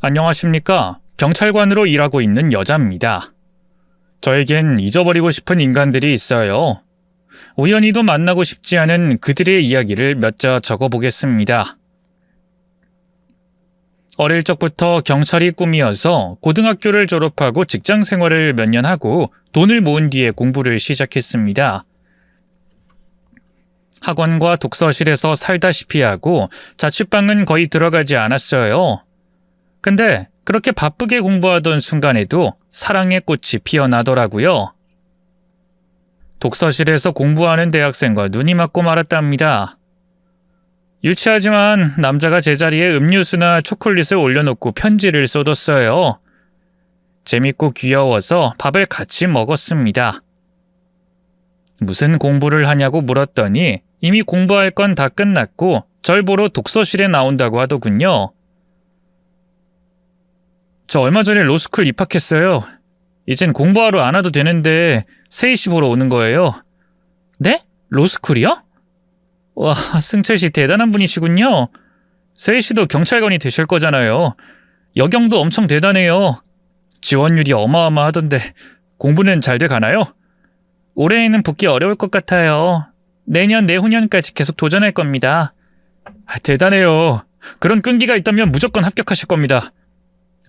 안녕하십니까. 경찰관으로 일하고 있는 여자입니다. 저에겐 잊어버리고 싶은 인간들이 있어요. 우연히도 만나고 싶지 않은 그들의 이야기를 몇 자 적어보겠습니다. 어릴 적부터 경찰이 꿈이어서 고등학교를 졸업하고 직장 생활을 몇 년 하고 돈을 모은 뒤에 공부를 시작했습니다. 학원과 독서실에서 살다시피 하고 자취방은 거의 들어가지 않았어요. 근데 그렇게 바쁘게 공부하던 순간에도 사랑의 꽃이 피어나더라고요. 독서실에서 공부하는 대학생과 눈이 맞고 말았답니다. 유치하지만 남자가 제자리에 음료수나 초콜릿을 올려놓고 편지를 써뒀어요. 재밌고 귀여워서 밥을 같이 먹었습니다. 무슨 공부를 하냐고 물었더니 이미 공부할 건 다 끝났고 절 보러 독서실에 나온다고 하더군요. 저 얼마 전에 로스쿨 입학했어요. 이젠 공부하러 안 와도 되는데 세이씨 보러 오는 거예요. 네? 로스쿨이요? 와, 승철 씨 대단한 분이시군요. 세이씨도 경찰관이 되실 거잖아요. 여경도 엄청 대단해요. 지원율이 어마어마하던데 공부는 잘 돼 가나요? 올해에는 붙기 어려울 것 같아요. 내년, 내후년까지 계속 도전할 겁니다. 대단해요. 그런 끈기가 있다면 무조건 합격하실 겁니다.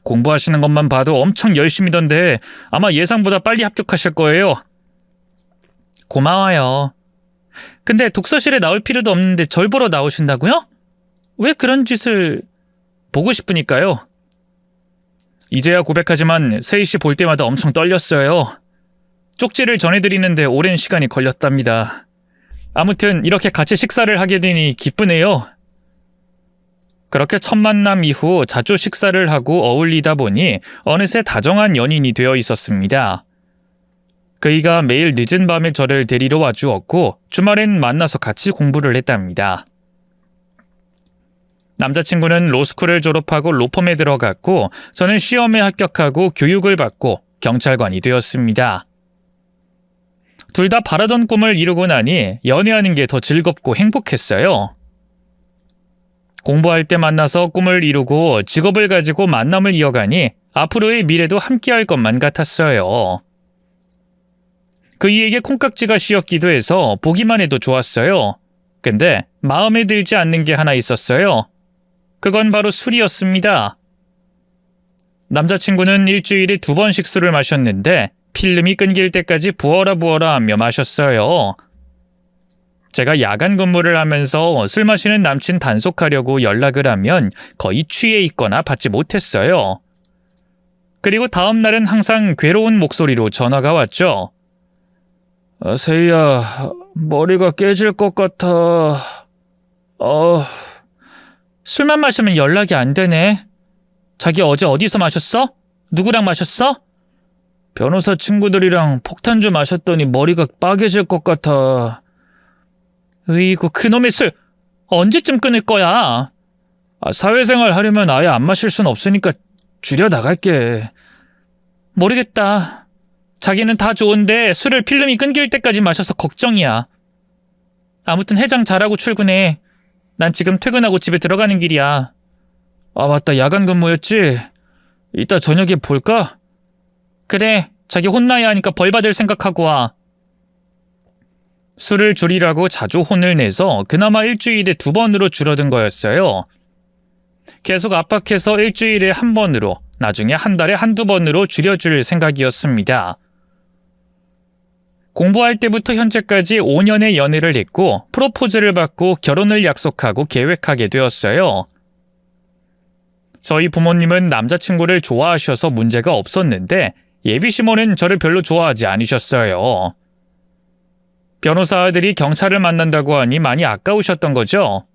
공부하시는 것만 봐도 엄청 열심히던데 아마 예상보다 빨리 합격하실 거예요. 고마워요. 근데 독서실에 나올 필요도 없는데 절 보러 나오신다고요? 왜 그런 짓을... 보고 싶으니까요. 이제야 고백하지만 세희 씨 볼 때마다 엄청 떨렸어요. 쪽지를 전해드리는데 오랜 시간이 걸렸답니다. 아무튼 이렇게 같이 식사를 하게 되니 기쁘네요. 그렇게 첫 만남 이후 자주 식사를 하고 어울리다 보니 어느새 다정한 연인이 되어 있었습니다. 그이가 매일 늦은 밤에 저를 데리러 와주었고 주말엔 만나서 같이 공부를 했답니다. 남자친구는 로스쿨을 졸업하고 로펌에 들어갔고 저는 시험에 합격하고 교육을 받고 경찰관이 되었습니다. 둘 다 바라던 꿈을 이루고 나니 연애하는 게 더 즐겁고 행복했어요. 공부할 때 만나서 꿈을 이루고 직업을 가지고 만남을 이어가니 앞으로의 미래도 함께할 것만 같았어요. 그이에게 콩깍지가 씌었기도 해서 보기만 해도 좋았어요. 근데 마음에 들지 않는 게 하나 있었어요. 그건 바로 술이었습니다. 남자친구는 일주일에 2번씩 술을 마셨는데 필름이 끊길 때까지 부어라 하며 마셨어요. 제가 야간 근무를 하면서 술 마시는 남친 단속하려고 연락을 하면 거의 취해 있거나 받지 못했어요. 그리고 다음 날은 항상 괴로운 목소리로 전화가 왔죠. 세희야, 머리가 깨질 것 같아. 술만 마시면 연락이 안 되네. 자기 어제 어디서 마셨어? 누구랑 마셨어? 변호사 친구들이랑 폭탄주 마셨더니 머리가 빠개질 것 같아. 으이구, 그놈의 술 언제쯤 끊을 거야? 사회생활 하려면 아예 안 마실 순 없으니까 줄여 나갈게. 모르겠다. 자기는 다 좋은데 술을 필름이 끊길 때까지 마셔서 걱정이야. 아무튼 해장 잘하고 출근해. 난 지금 퇴근하고 집에 들어가는 길이야. 맞다. 야간 근무였지? 이따 저녁에 볼까? 그래. 자기 혼나야 하니까 벌 받을 생각하고 와. 술을 줄이라고 자주 혼을 내서 그나마 일주일에 2번으로 줄어든 거였어요. 계속 압박해서 일주일에 1번으로, 나중에 한 달에 1~2번으로 줄여줄 생각이었습니다. 공부할 때부터 현재까지 5년의 연애를 했고 프로포즈를 받고 결혼을 약속하고 계획하게 되었어요. 저희 부모님은 남자친구를 좋아하셔서 문제가 없었는데 예비시모는 저를 별로 좋아하지 않으셨어요. 변호사 아들이 경찰을 만난다고 하니 많이 아까우셨던 거죠.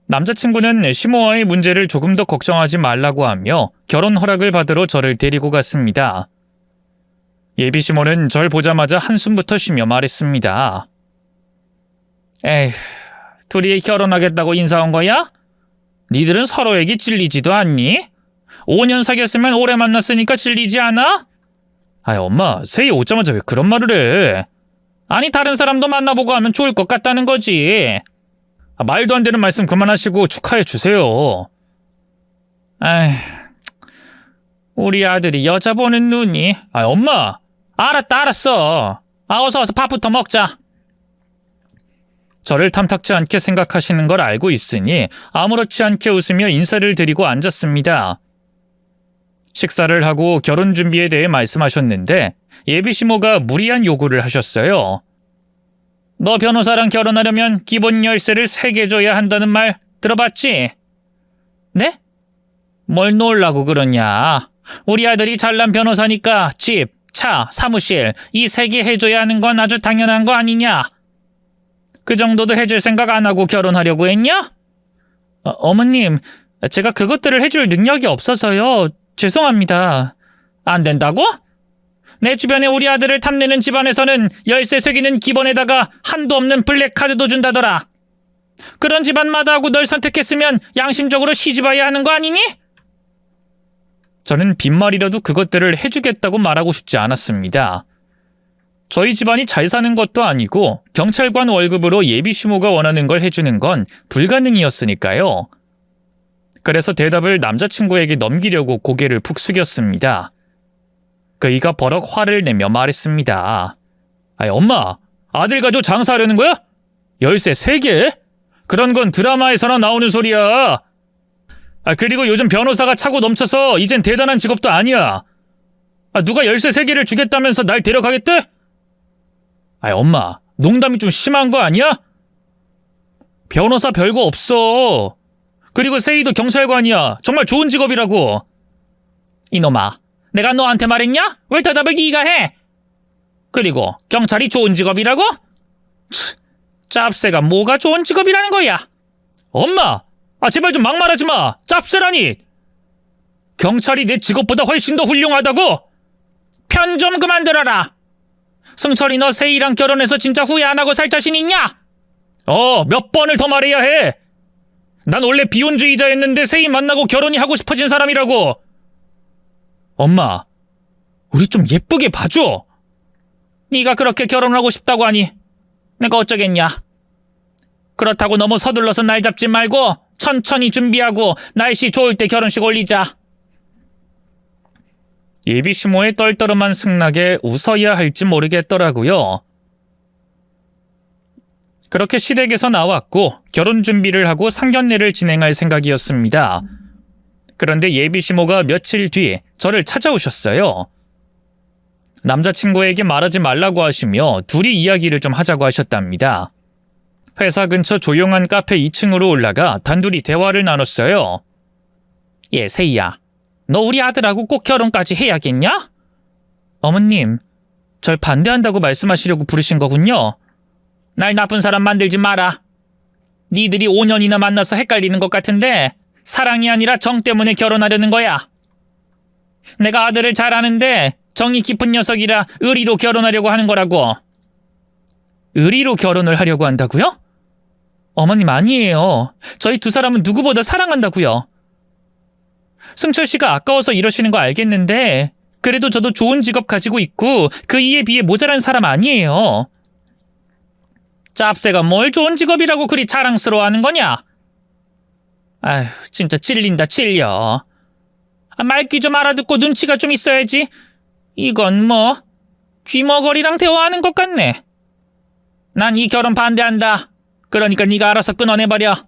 남자친구는 시모와의 문제를 조금 더 걱정하지 말라고 하며 결혼 허락을 받으러 저를 데리고 갔습니다. 예비시모는 절 보자마자 한숨부터 쉬며 말했습니다. 에휴, 둘이 결혼하겠다고 인사 온 거야? 니들은 서로에게 질리지도 않니? 5년 사귀었으면 오래 만났으니까 질리지 않아? 엄마, 세희 오자마자 왜 그런 말을 해? 아니, 다른 사람도 만나보고 하면 좋을 것 같다는 거지. 말도 안 되는 말씀 그만하시고 축하해 주세요. 아이, 우리 아들이 여자 보는 눈이. 엄마! 알았어. 어서 와서 밥부터 먹자. 저를 탐탁지 않게 생각하시는 걸 알고 있으니 아무렇지 않게 웃으며 인사를 드리고 앉았습니다. 식사를 하고 결혼 준비에 대해 말씀하셨는데 예비시모가 무리한 요구를 하셨어요. 너 변호사랑 결혼하려면 기본 열쇠를 3개 줘야 한다는 말 들어봤지? 네? 뭘 놀라고 그러냐. 우리 아들이 잘난 변호사니까 집, 차, 사무실 이 3개 해줘야 하는 건 아주 당연한 거 아니냐? 그 정도도 해줄 생각 안 하고 결혼하려고 했냐? 어머님, 제가 그것들을 해줄 능력이 없어서요. 죄송합니다. 안 된다고? 내 주변에 우리 아들을 탐내는 집안에서는 열쇠 쇠기는 기본에다가 한도 없는 블랙카드도 준다더라. 그런 집안마다 하고 널 선택했으면 양심적으로 시집와야 하는 거 아니니? 저는 빈말이라도 그것들을 해주겠다고 말하고 싶지 않았습니다. 저희 집안이 잘 사는 것도 아니고 경찰관 월급으로 예비시모가 원하는 걸 해주는 건 불가능이었으니까요. 그래서 대답을 남자친구에게 넘기려고 고개를 푹 숙였습니다. 그이가 버럭 화를 내며 말했습니다. 엄마, 아들 가지고 장사하려는 거야? 열쇠 3개? 그런 건 드라마에서나 나오는 소리야. 그리고 요즘 변호사가 차고 넘쳐서 이젠 대단한 직업도 아니야. 누가 열쇠 3개를 주겠다면서 날 데려가겠대? 엄마, 농담이 좀 심한 거 아니야? 변호사 별거 없어. 그리고 세이도 경찰관이야. 정말 좋은 직업이라고. 이놈아, 내가 너한테 말했냐? 왜 대답을 네가 해? 그리고 경찰이 좋은 직업이라고? 짭새가 뭐가 좋은 직업이라는 거야? 엄마! 제발 좀 막말하지 마! 짭새라니! 경찰이 내 직업보다 훨씬 더 훌륭하다고! 편 좀 그만 들어라! 승철이 너 세이랑 결혼해서 진짜 후회 안 하고 살 자신 있냐? 몇 번을 더 말해야 해! 난 원래 비혼주의자였는데 세이 만나고 결혼이 하고 싶어진 사람이라고! 엄마, 우리 좀 예쁘게 봐줘! 네가 그렇게 결혼하고 싶다고 하니 내가 어쩌겠냐? 그렇다고 너무 서둘러서 날 잡지 말고 천천히 준비하고 날씨 좋을 때 결혼식 올리자. 예비시모의 떨떠름한 승낙에 웃어야 할지 모르겠더라고요. 그렇게 시댁에서 나왔고 결혼 준비를 하고 상견례를 진행할 생각이었습니다. 그런데 예비시모가 며칠 뒤 저를 찾아오셨어요. 남자친구에게 말하지 말라고 하시며 둘이 이야기를 좀 하자고 하셨답니다. 회사 근처 조용한 카페 2층으로 올라가 단둘이 대화를 나눴어요. 세이야, 너 우리 아들하고 꼭 결혼까지 해야겠냐? 어머님, 절 반대한다고 말씀하시려고 부르신 거군요. 날 나쁜 사람 만들지 마라. 니들이 5년이나 만나서 헷갈리는 것 같은데 사랑이 아니라 정 때문에 결혼하려는 거야. 내가 아들을 잘 아는데 정이 깊은 녀석이라 의리로 결혼하려고 하는 거라고. 의리로 결혼을 하려고 한다고요? 어머님, 아니에요. 저희 두 사람은 누구보다 사랑한다고요. 승철 씨가 아까워서 이러시는 거 알겠는데 그래도 저도 좋은 직업 가지고 있고 그 이에 비해 모자란 사람 아니에요. 짭새가 뭘 좋은 직업이라고 그리 자랑스러워하는 거냐? 아휴, 진짜 찔린다 찔려. 말귀 좀 알아듣고 눈치가 좀 있어야지. 이건 뭐 귀머거리랑 대화하는 것 같네. 난 이 결혼 반대한다. 그러니까 네가 알아서 끊어내버려.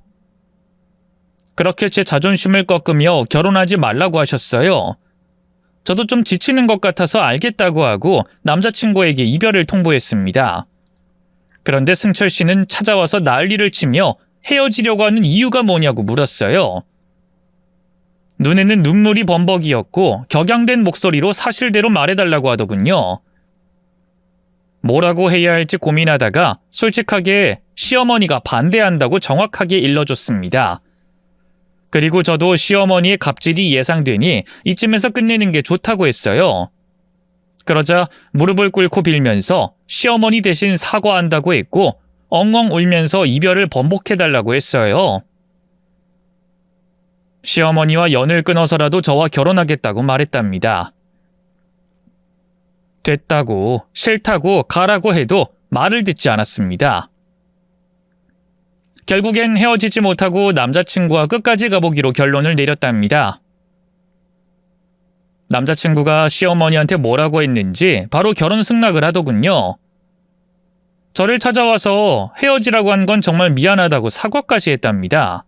그렇게 제 자존심을 꺾으며 결혼하지 말라고 하셨어요. 저도 좀 지치는 것 같아서 알겠다고 하고 남자친구에게 이별을 통보했습니다. 그런데 승철 씨는 찾아와서 난리를 치며 헤어지려고 하는 이유가 뭐냐고 물었어요. 눈에는 눈물이 범벅이었고 격양된 목소리로 사실대로 말해달라고 하더군요. 뭐라고 해야 할지 고민하다가 솔직하게 시어머니가 반대한다고 정확하게 일러줬습니다. 그리고 저도 시어머니의 갑질이 예상되니 이쯤에서 끝내는 게 좋다고 했어요. 그러자 무릎을 꿇고 빌면서 시어머니 대신 사과한다고 했고 엉엉 울면서 이별을 번복해달라고 했어요. 시어머니와 연을 끊어서라도 저와 결혼하겠다고 말했답니다. 됐다고, 싫다고, 가라고 해도 말을 듣지 않았습니다. 결국엔 헤어지지 못하고 남자친구와 끝까지 가보기로 결론을 내렸답니다. 남자친구가 시어머니한테 뭐라고 했는지 바로 결혼 승낙을 하더군요. 저를 찾아와서 헤어지라고 한 건 정말 미안하다고 사과까지 했답니다.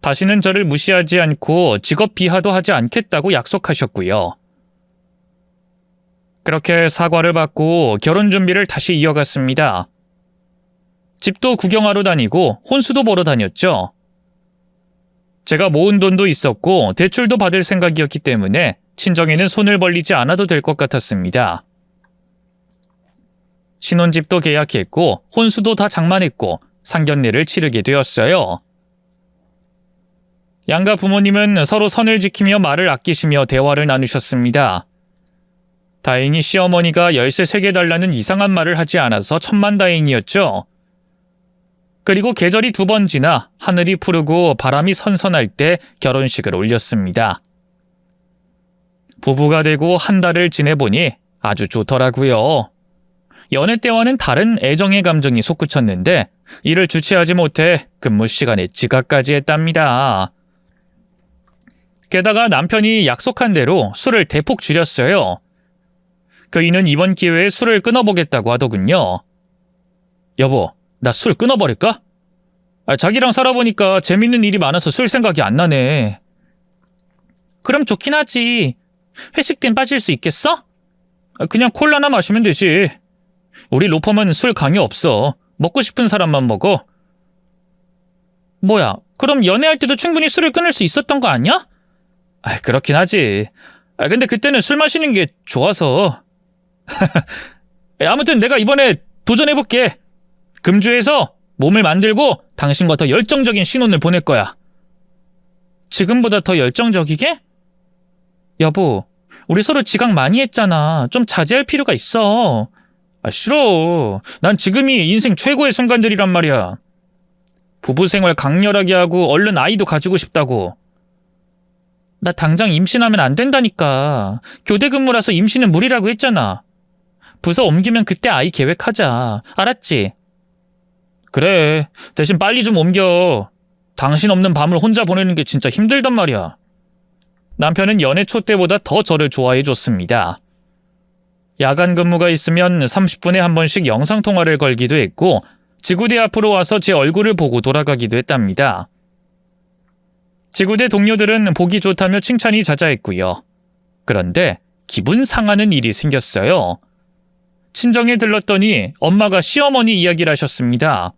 다시는 저를 무시하지 않고 직업 비하도 하지 않겠다고 약속하셨고요. 그렇게 사과를 받고 결혼 준비를 다시 이어갔습니다. 집도 구경하러 다니고 혼수도 보러 다녔죠. 제가 모은 돈도 있었고 대출도 받을 생각이었기 때문에 친정에는 손을 벌리지 않아도 될 것 같았습니다. 신혼집도 계약했고 혼수도 다 장만했고 상견례를 치르게 되었어요. 양가 부모님은 서로 선을 지키며 말을 아끼시며 대화를 나누셨습니다. 다행히 시어머니가 열쇠 3개 달라는 이상한 말을 하지 않아서 천만다행이었죠. 그리고 계절이 2번 지나 하늘이 푸르고 바람이 선선할 때 결혼식을 올렸습니다. 부부가 되고 한 달을 지내보니 아주 좋더라고요. 연애 때와는 다른 애정의 감정이 솟구쳤는데 이를 주체하지 못해 근무 시간에 지각까지 했답니다. 게다가 남편이 약속한 대로 술을 대폭 줄였어요. 그이는 이번 기회에 술을 끊어보겠다고 하더군요. 여보, 나 술 끊어버릴까? 자기랑 살아보니까 재밌는 일이 많아서 술 생각이 안 나네. 그럼 좋긴 하지. 회식 땐 빠질 수 있겠어? 그냥 콜라나 마시면 되지. 우리 로펌은 술 강요 없어. 먹고 싶은 사람만 먹어. 뭐야, 그럼 연애할 때도 충분히 술을 끊을 수 있었던 거 아니야? 그렇긴 하지. 근데 그때는 술 마시는 게 좋아서. 아무튼 내가 이번에 도전해볼게. 금주에서 몸을 만들고 당신과 더 열정적인 신혼을 보낼 거야. 지금보다 더 열정적이게? 여보, 우리 서로 지각 많이 했잖아. 좀 자제할 필요가 있어. 싫어. 난 지금이 인생 최고의 순간들이란 말이야. 부부 생활 강렬하게 하고 얼른 아이도 가지고 싶다고. 나 당장 임신하면 안 된다니까. 교대 근무라서 임신은 무리라고 했잖아. 부서 옮기면 그때 아이 계획하자. 알았지? 그래. 대신 빨리 좀 옮겨. 당신 없는 밤을 혼자 보내는 게 진짜 힘들단 말이야. 남편은 연애 초 때보다 더 저를 좋아해 줬습니다. 야간 근무가 있으면 30분에 한 번씩 영상통화를 걸기도 했고 지구대 앞으로 와서 제 얼굴을 보고 돌아가기도 했답니다. 지구대 동료들은 보기 좋다며 칭찬이 자자했고요. 그런데 기분 상하는 일이 생겼어요. 친정에 들렀더니 엄마가 시어머니 이야기를 하셨습니다.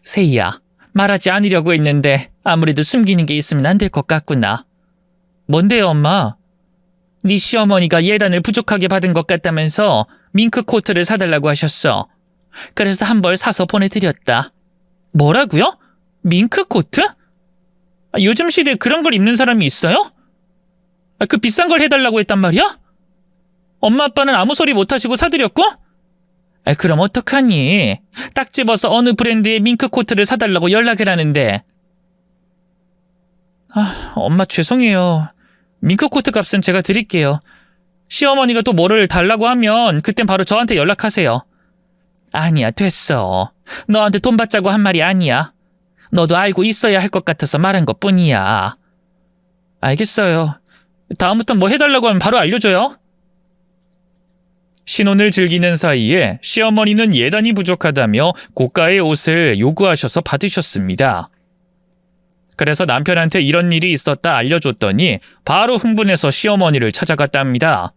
세희야, 말하지 않으려고 했는데 아무래도 숨기는 게 있으면 안 될 것 같구나. 뭔데요, 엄마? 네 시어머니가 예단을 부족하게 받은 것 같다면서 밍크 코트를 사달라고 하셨어. 그래서 한 벌 사서 보내드렸다. 뭐라고요? 밍크 코트? 요즘 시대에 그런 걸 입는 사람이 있어요? 그 비싼 걸 해달라고 했단 말이야? 엄마 아빠는 아무 소리 못하시고 사드렸고? 그럼 어떡하니? 딱 집어서 어느 브랜드의 밍크 코트를 사달라고 연락을 하는데. 엄마 죄송해요. 밍크 코트 값은 제가 드릴게요. 시어머니가 또 뭐를 달라고 하면 그땐 바로 저한테 연락하세요. 아니야, 됐어. 너한테 돈 받자고 한 말이 아니야. 너도 알고 있어야 할 것 같아서 말한 것뿐이야. 알겠어요. 다음부턴 뭐 해달라고 하면 바로 알려줘요. 신혼을 즐기는 사이에 시어머니는 예단이 부족하다며 고가의 옷을 요구하셔서 받으셨습니다. 그래서 남편한테 이런 일이 있었다 알려줬더니 바로 흥분해서 시어머니를 찾아갔답니다.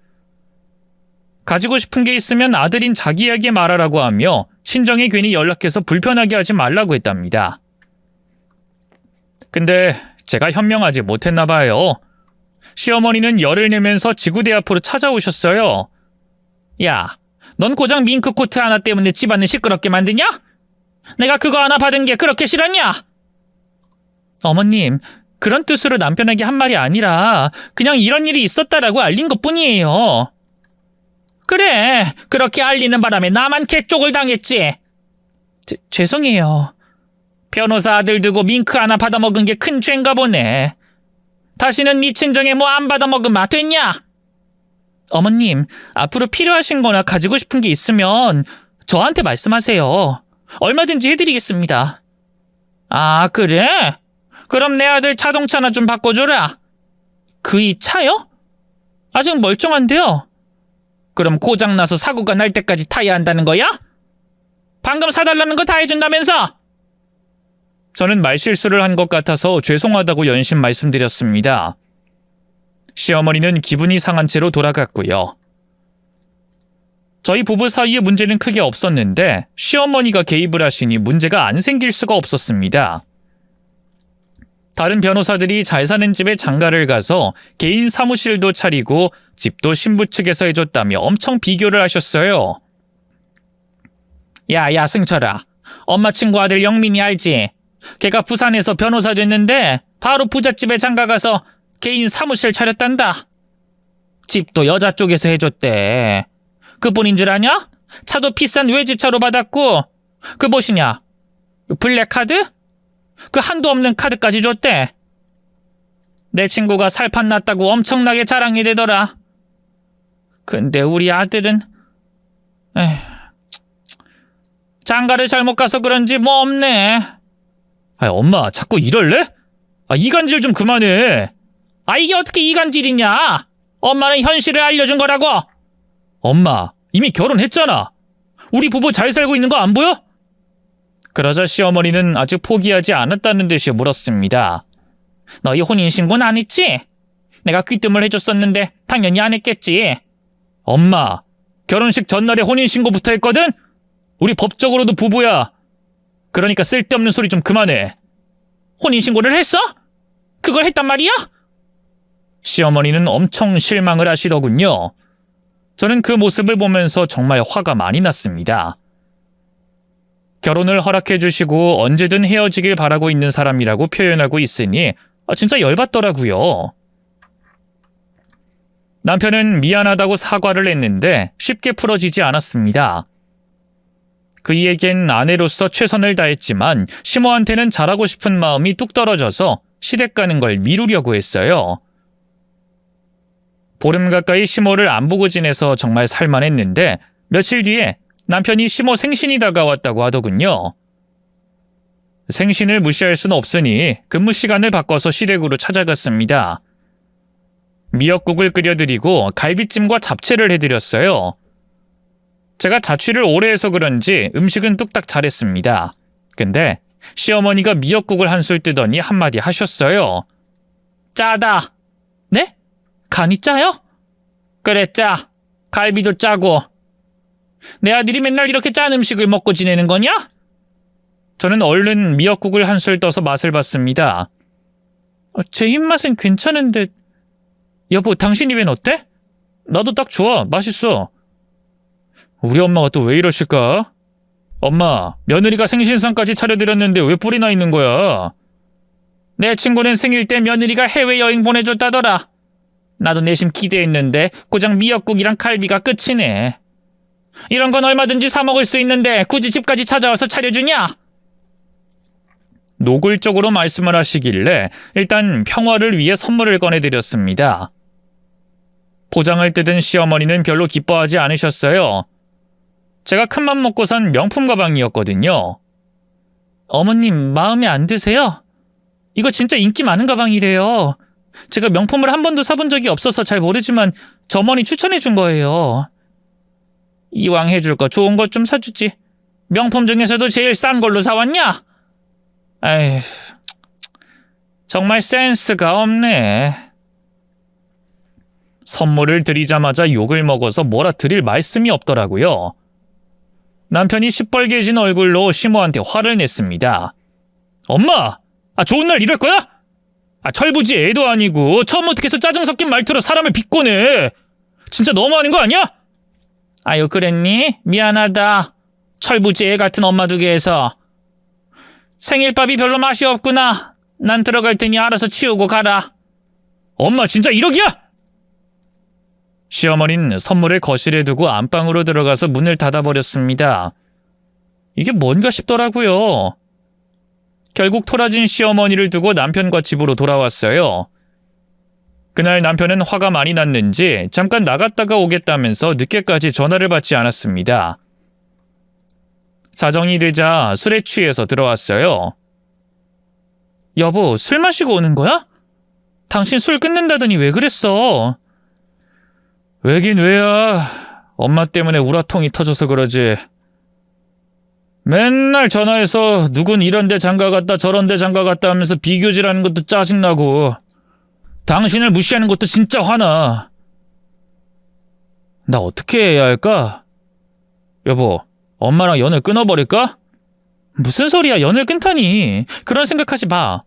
가지고 싶은 게 있으면 아들인 자기에게 말하라고 하며 친정에 괜히 연락해서 불편하게 하지 말라고 했답니다. 근데 제가 현명하지 못했나 봐요. 시어머니는 열을 내면서 지구대 앞으로 찾아오셨어요. 야, 넌 고작 밍크 코트 하나 때문에 집안을 시끄럽게 만드냐? 내가 그거 하나 받은 게 그렇게 싫었냐? 어머님, 그런 뜻으로 남편에게 한 말이 아니라 그냥 이런 일이 있었다라고 알린 것뿐이에요. 그래, 그렇게 알리는 바람에 나만 개쪽을 당했지. 죄송해요. 변호사 아들 두고 밍크 하나 받아먹은 게 큰 죄인가 보네. 다시는 네 친정에 뭐 안 받아먹으면 됐냐? 어머님, 앞으로 필요하신 거나 가지고 싶은 게 있으면 저한테 말씀하세요. 얼마든지 해드리겠습니다. 아, 그래? 그럼 내 아들 자동차나 좀 바꿔줘라. 그 이 차요? 아직 멀쩡한데요. 그럼 고장나서 사고가 날 때까지 타야 한다는 거야? 방금 사달라는 거 다 해준다면서? 저는 말실수를 한 것 같아서 죄송하다고 연신 말씀드렸습니다. 시어머니는 기분이 상한 채로 돌아갔고요. 저희 부부 사이에 문제는 크게 없었는데 시어머니가 개입을 하시니 문제가 안 생길 수가 없었습니다. 다른 변호사들이 잘 사는 집에 장가를 가서 개인 사무실도 차리고 집도 신부 측에서 해줬다며 엄청 비교를 하셨어요. 야, 승철아. 엄마 친구 아들 영민이 알지? 걔가 부산에서 변호사 됐는데 바로 부잣집에 장가가서 개인 사무실 차렸단다. 집도 여자 쪽에서 해줬대. 그뿐인 줄 아냐? 차도 비싼 외제차로 받았고 그 무엇이냐? 블랙카드? 그 한도 없는 카드까지 줬대. 내 친구가 살판 났다고 엄청나게 자랑이 되더라. 근데 우리 아들은 장가를 잘못 가서 그런지 뭐 없네. 엄마 자꾸 이럴래? 이간질 좀 그만해. 이게 어떻게 이간질이냐? 엄마는 현실을 알려준 거라고. 엄마 이미 결혼했잖아. 우리 부부 잘 살고 있는 거 안 보여? 그러자 시어머니는 아직 포기하지 않았다는 듯이 물었습니다. 너희 혼인신고는 안 했지? 내가 귀뜸을 해줬었는데 당연히 안 했겠지. 엄마, 결혼식 전날에 혼인신고부터 했거든? 우리 법적으로도 부부야. 그러니까 쓸데없는 소리 좀 그만해. 혼인신고를 했어? 그걸 했단 말이야? 시어머니는 엄청 실망을 하시더군요. 저는 그 모습을 보면서 정말 화가 많이 났습니다. 결혼을 허락해 주시고 언제든 헤어지길 바라고 있는 사람이라고 표현하고 있으니 진짜 열받더라고요. 남편은 미안하다고 사과를 했는데 쉽게 풀어지지 않았습니다. 그이에겐 아내로서 최선을 다했지만 시모한테는 잘하고 싶은 마음이 뚝 떨어져서 시댁 가는 걸 미루려고 했어요. 보름 가까이 시모를 안 보고 지내서 정말 살만했는데 며칠 뒤에 남편이 시모 생신이 다가왔다고 하더군요. 생신을 무시할 수는 없으니 근무 시간을 바꿔서 시댁으로 찾아갔습니다. 미역국을 끓여드리고 갈비찜과 잡채를 해드렸어요. 제가 자취를 오래 해서 그런지 음식은 뚝딱 잘했습니다. 근데 시어머니가 미역국을 한술 뜨더니 한마디 하셨어요. 짜다. 네? 간이 짜요? 그래 짜. 갈비도 짜고. 내 아들이 맨날 이렇게 짠 음식을 먹고 지내는 거냐? 저는 얼른 미역국을 한술 떠서 맛을 봤습니다. 제 입맛은 괜찮은데 여보 당신 입엔 어때? 나도 딱 좋아. 맛있어. 우리 엄마가 또 왜 이러실까? 엄마, 며느리가 생신상까지 차려드렸는데 왜 뿔이 나 있는 거야? 내 친구는 생일 때 며느리가 해외여행 보내줬다더라. 나도 내심 기대했는데 고작 미역국이랑 갈비가 끝이네. 이런 건 얼마든지 사 먹을 수 있는데 굳이 집까지 찾아와서 차려주냐? 노골적으로 말씀을 하시길래 일단 평화를 위해 선물을 꺼내드렸습니다. 포장을 뜯은 시어머니는 별로 기뻐하지 않으셨어요. 제가 큰맘 먹고 산 명품 가방이었거든요. 어머님 마음에 안 드세요? 이거 진짜 인기 많은 가방이래요. 제가 명품을 한 번도 사본 적이 없어서 잘 모르지만 점원이 추천해준 거예요. 이왕 해줄 거 좋은 것 좀 사주지. 명품 중에서도 제일 싼 걸로 사왔냐? 에휴, 정말 센스가 없네. 선물을 드리자마자 욕을 먹어서 뭐라 드릴 말씀이 없더라고요. 남편이 시뻘개진 얼굴로 시모한테 화를 냈습니다. 엄마! 좋은 날 이럴 거야? 철부지 애도 아니고 처음부터 계속 짜증 섞인 말투로 사람을 비꼬네. 진짜 너무하는 거 아니야? 아유 그랬니? 미안하다. 철부지 애 같은 엄마 두게 해서. 생일밥이 별로 맛이 없구나. 난 들어갈 테니 알아서 치우고 가라. 엄마 진짜 이러기야? 시어머니는 선물을 거실에 두고 안방으로 들어가서 문을 닫아버렸습니다. 이게 뭔가 싶더라고요. 결국 토라진 시어머니를 두고 남편과 집으로 돌아왔어요. 그날 남편은 화가 많이 났는지 잠깐 나갔다가 오겠다면서 늦게까지 전화를 받지 않았습니다. 자정이 되자 술에 취해서 들어왔어요. 여보, 술 마시고 오는 거야? 당신 술 끊는다더니 왜 그랬어? 왜긴 왜야. 엄마 때문에 우라통이 터져서 그러지. 맨날 전화해서 누군 이런 데 장가 갔다 저런 데 장가 갔다 하면서 비교질하는 것도 짜증나고 당신을 무시하는 것도 진짜 화나. 나 어떻게 해야 할까? 여보, 엄마랑 연을 끊어버릴까? 무슨 소리야, 연을 끊다니. 그런 생각하지 마.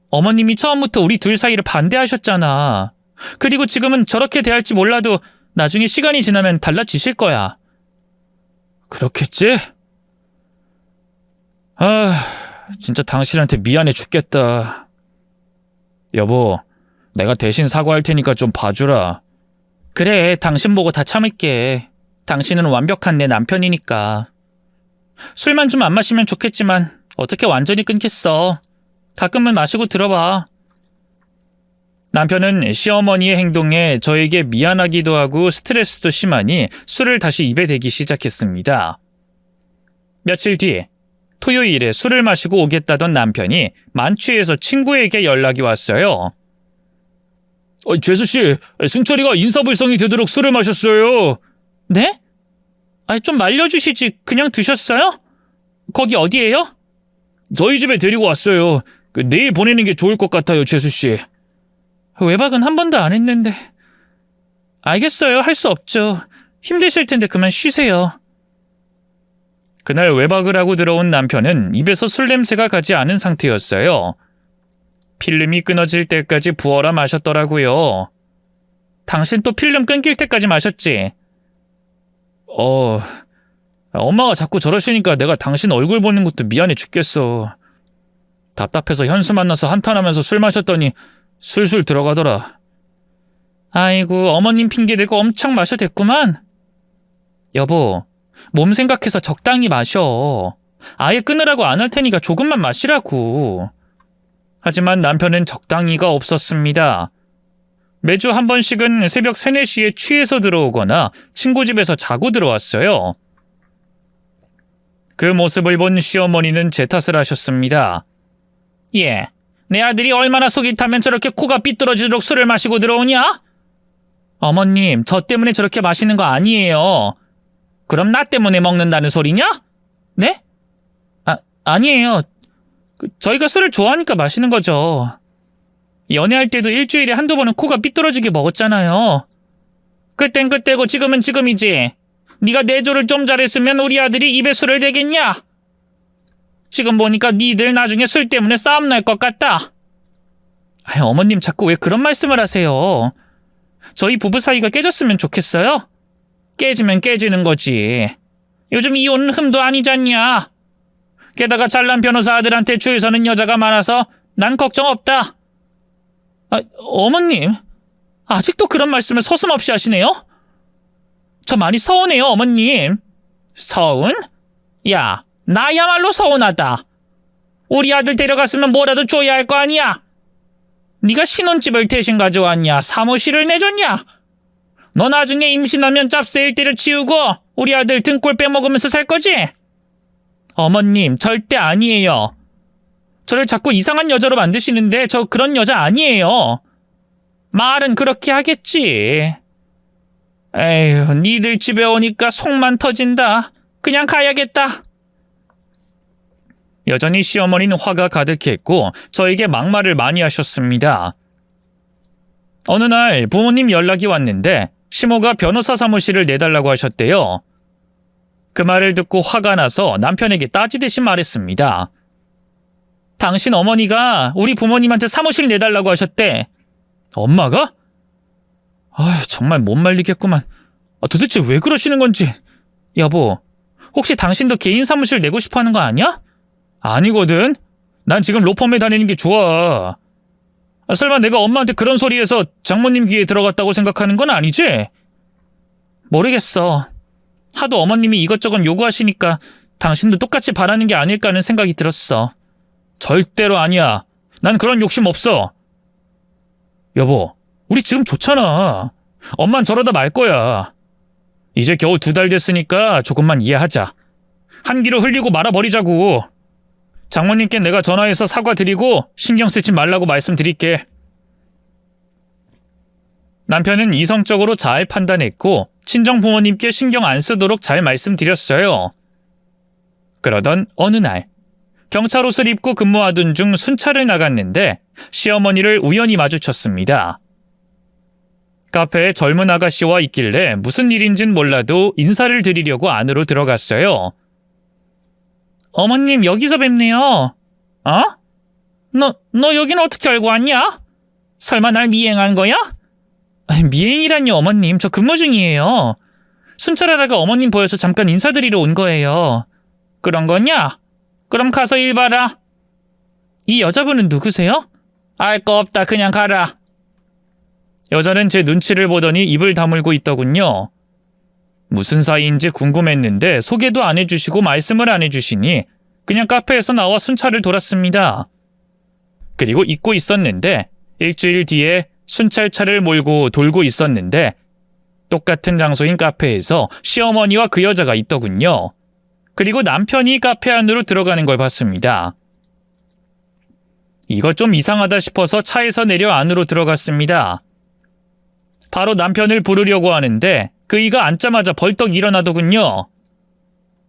어머님이 처음부터 우리 둘 사이를 반대하셨잖아. 그리고 지금은 저렇게 대할지 몰라도 나중에 시간이 지나면 달라지실 거야. 그렇겠지? 진짜 당신한테 미안해 죽겠다. 여보, 내가 대신 사과할 테니까 좀 봐주라. 그래, 당신 보고 다 참을게. 당신은 완벽한 내 남편이니까. 술만 좀 안 마시면 좋겠지만 어떻게 완전히 끊겠어. 가끔은 마시고 들어봐. 남편은 시어머니의 행동에 저에게 미안하기도 하고 스트레스도 심하니 술을 다시 입에 대기 시작했습니다. 며칠 뒤 토요일에 술을 마시고 오겠다던 남편이 만취해서 친구에게 연락이 왔어요. 재수씨, 승철이가 인사불성이 되도록 술을 마셨어요. 네? 좀 말려주시지. 그냥 드셨어요? 거기 어디예요? 저희 집에 데리고 왔어요. 내일 보내는 게 좋을 것 같아요, 재수씨. 외박은 한 번도 안 했는데. 알겠어요. 할 수 없죠. 힘드실 텐데 그만 쉬세요. 그날 외박을 하고 들어온 남편은 입에서 술 냄새가 가지 않은 상태였어요. 필름이 끊어질 때까지 부어라 마셨더라고요. 당신 또 필름 끊길 때까지 마셨지? 엄마가 자꾸 저러시니까 내가 당신 얼굴 보는 것도 미안해 죽겠어. 답답해서 현수 만나서 한탄하면서 술 마셨더니 술술 들어가더라. 아이고, 어머님 핑계대고 엄청 마셔댔구만. 여보, 몸 생각해서 적당히 마셔. 아예 끊으라고 안 할 테니까 조금만 마시라고. 하지만 남편은 적당히가 없었습니다. 매주 한 번씩은 새벽 3, 4시에 취해서 들어오거나 친구 집에서 자고 들어왔어요. 그 모습을 본 시어머니는 제 탓을 하셨습니다. 예, 내 아들이 얼마나 속이 타면 저렇게 코가 삐뚤어지도록 술을 마시고 들어오냐? 어머님, 저 때문에 저렇게 마시는 거 아니에요. 그럼 나 때문에 먹는다는 소리냐? 네? 아니에요. 저희가 술을 좋아하니까 마시는 거죠. 연애할 때도 일주일에 한두 번은 코가 삐뚤어지게 먹었잖아요. 그땐 그때고 지금은 지금이지. 네가 내조를 좀 잘했으면 우리 아들이 입에 술을 대겠냐? 지금 보니까 니들 나중에 술 때문에 싸움 날 것 같다. 어머님 자꾸 왜 그런 말씀을 하세요? 저희 부부 사이가 깨졌으면 좋겠어요? 깨지면 깨지는 거지. 요즘 이혼은 흠도 아니잖냐. 게다가 잘난 변호사 아들한테 줄 서는 여자가 많아서 난 걱정 없다. 어머님, 아직도 그런 말씀을 서슴없이 하시네요? 저 많이 서운해요, 어머님. 서운? 야, 나야말로 서운하다. 우리 아들 데려갔으면 뭐라도 줘야 할 거 아니야. 네가 신혼집을 대신 가져왔냐? 사무실을 내줬냐? 너 나중에 임신하면 짭새일 때려치우고 우리 아들 등골 빼먹으면서 살 거지? 어머님, 절대 아니에요. 저를 자꾸 이상한 여자로 만드시는데 저 그런 여자 아니에요. 말은 그렇게 하겠지. 에휴, 니들 집에 오니까 속만 터진다. 그냥 가야겠다. 여전히 시어머니는 화가 가득했고 저에게 막말을 많이 하셨습니다. 어느 날 부모님 연락이 왔는데 시모가 변호사 사무실을 내달라고 하셨대요. 그 말을 듣고 화가 나서 남편에게 따지듯이 말했습니다. 당신 어머니가 우리 부모님한테 사무실 내달라고 하셨대. 엄마가? 정말 못 말리겠구만. 도대체 왜 그러시는 건지. 여보, 혹시 당신도 개인 사무실 내고 싶어 하는 거 아니야? 아니거든. 난 지금 로펌에 다니는 게 좋아. 설마 내가 엄마한테 그런 소리해서 장모님 귀에 들어갔다고 생각하는 건 아니지? 모르겠어. 하도 어머님이 이것저것 요구하시니까 당신도 똑같이 바라는 게 아닐까 하는 생각이 들었어. 절대로 아니야. 난 그런 욕심 없어. 여보, 우리 지금 좋잖아. 엄만 저러다 말 거야. 이제 겨우 2달 됐으니까 조금만 이해하자. 한 귀로 흘리고 말아버리자고. 장모님께 내가 전화해서 사과드리고 신경 쓰지 말라고 말씀드릴게. 남편은 이성적으로 잘 판단했고 친정 부모님께 신경 안 쓰도록 잘 말씀드렸어요. 그러던 어느 날 경찰 옷을 입고 근무하던 중 순찰을 나갔는데 시어머니를 우연히 마주쳤습니다. 카페에 젊은 아가씨와 있길래 무슨 일인진 몰라도 인사를 드리려고 안으로 들어갔어요. 어머님 여기서 뵙네요. 어? 너 여기는 어떻게 알고 왔냐? 설마 날 미행한 거야? 미행이란요 어머님, 저 근무 중이에요. 순찰하다가 어머님 보여서 잠깐 인사드리러 온 거예요. 그런 거냐? 그럼 가서 일 봐라. 이 여자분은 누구세요? 알 거 없다, 그냥 가라. 여자는 제 눈치를 보더니 입을 다물고 있더군요. 무슨 사이인지 궁금했는데 소개도 안 해주시고 말씀을 안 해주시니 그냥 카페에서 나와 순찰을 돌았습니다. 그리고 잊고 있었는데 일주일 뒤에 순찰차를 몰고 돌고 있었는데 똑같은 장소인 카페에서 시어머니와 그 여자가 있더군요. 그리고 남편이 카페 안으로 들어가는 걸 봤습니다. 이거 좀 이상하다 싶어서 차에서 내려 안으로 들어갔습니다. 바로 남편을 부르려고 하는데 그이가 앉자마자 벌떡 일어나더군요.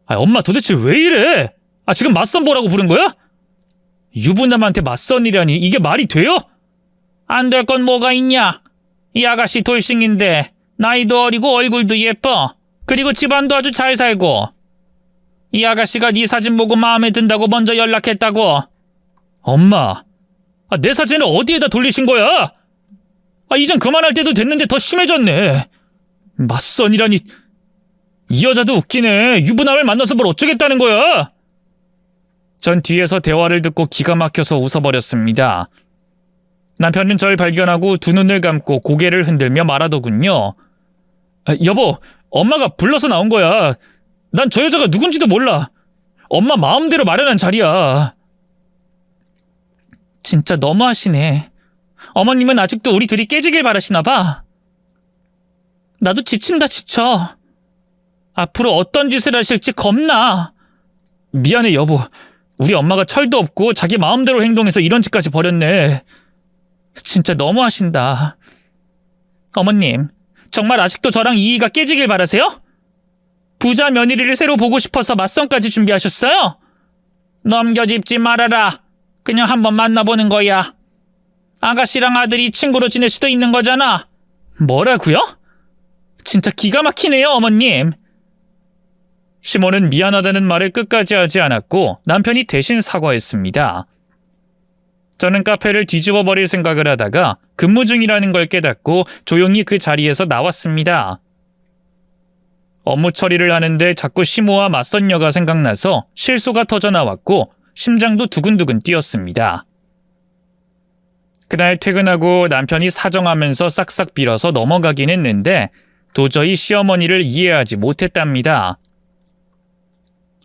엄마 도대체 왜 이래? 지금 맞선 보라고 부른 거야? 유부남한테 맞선이라니 이게 말이 돼요? 안 될 건 뭐가 있냐? 이 아가씨 돌싱인데 나이도 어리고 얼굴도 예뻐. 그리고 집안도 아주 잘 살고. 이 아가씨가 네 사진 보고 마음에 든다고 먼저 연락했다고. 엄마, 내 사진을 어디에다 돌리신 거야? 이젠 그만할 때도 됐는데 더 심해졌네. 맞선이라니. 이 여자도 웃기네. 유부남을 만나서 뭘 어쩌겠다는 거야? 전 뒤에서 대화를 듣고 기가 막혀서 웃어버렸습니다. 남편은 절 발견하고 두 눈을 감고 고개를 흔들며 말하더군요. 여보, 엄마가 불러서 나온 거야. 난 저 여자가 누군지도 몰라. 엄마 마음대로 마련한 자리야. 진짜 너무하시네. 어머님은 아직도 우리 둘이 깨지길 바라시나 봐. 나도 지친다 지쳐. 앞으로 어떤 짓을 하실지 겁나. 미안해 여보. 우리 엄마가 철도 없고 자기 마음대로 행동해서 이런 짓까지 벌였네. 진짜 너무하신다. 어머님, 정말 아직도 저랑 이의가 깨지길 바라세요? 부자 며느리를 새로 보고 싶어서 맞선까지 준비하셨어요? 넘겨짚지 말아라. 그냥 한번 만나보는 거야. 아가씨랑 아들이 친구로 지낼 수도 있는 거잖아. 뭐라고요? 진짜 기가 막히네요, 어머님. 시몬은 미안하다는 말을 끝까지 하지 않았고 남편이 대신 사과했습니다. 저는 카페를 뒤집어 버릴 생각을 하다가 근무 중이라는 걸 깨닫고 조용히 그 자리에서 나왔습니다. 업무 처리를 하는데 자꾸 시모와 맞선녀가 생각나서 실소가 터져 나왔고 심장도 두근두근 뛰었습니다. 그날 퇴근하고 남편이 사정하면서 싹싹 빌어서 넘어가긴 했는데 도저히 시어머니를 이해하지 못했답니다.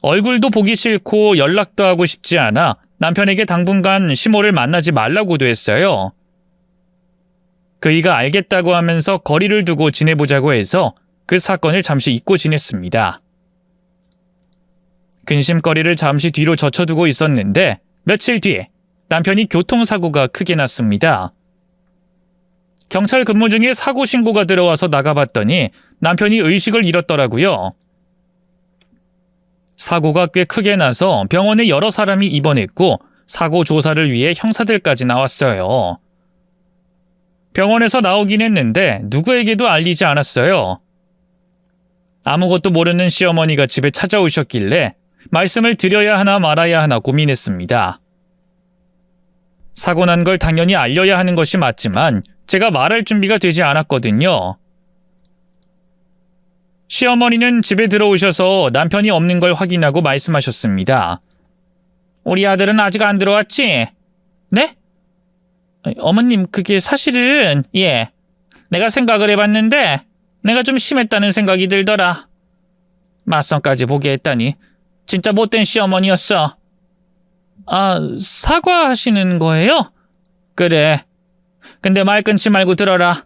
얼굴도 보기 싫고 연락도 하고 싶지 않아 남편에게 당분간 시모를 만나지 말라고도 했어요. 그이가 알겠다고 하면서 거리를 두고 지내보자고 해서 그 사건을 잠시 잊고 지냈습니다. 근심거리를 잠시 뒤로 젖혀두고 있었는데 며칠 뒤에 남편이 교통사고가 크게 났습니다. 경찰 근무 중에 사고 신고가 들어와서 나가봤더니 남편이 의식을 잃었더라고요. 사고가 꽤 크게 나서 병원에 여러 사람이 입원했고 사고 조사를 위해 형사들까지 나왔어요. 병원에서 나오긴 했는데 누구에게도 알리지 않았어요. 아무것도 모르는 시어머니가 집에 찾아오셨길래 말씀을 드려야 하나 말아야 하나 고민했습니다. 사고 난 걸 당연히 알려야 하는 것이 맞지만 제가 말할 준비가 되지 않았거든요. 시어머니는 집에 들어오셔서 남편이 없는 걸 확인하고 말씀하셨습니다. 우리 아들은 아직 안 들어왔지? 네? 어머님, 그게 사실은 내가 생각을 해봤는데 내가 좀 심했다는 생각이 들더라. 맞선까지 보게 했다니 진짜 못된 시어머니였어. 사과하시는 거예요? 그래. 근데 말 끊지 말고 들어라.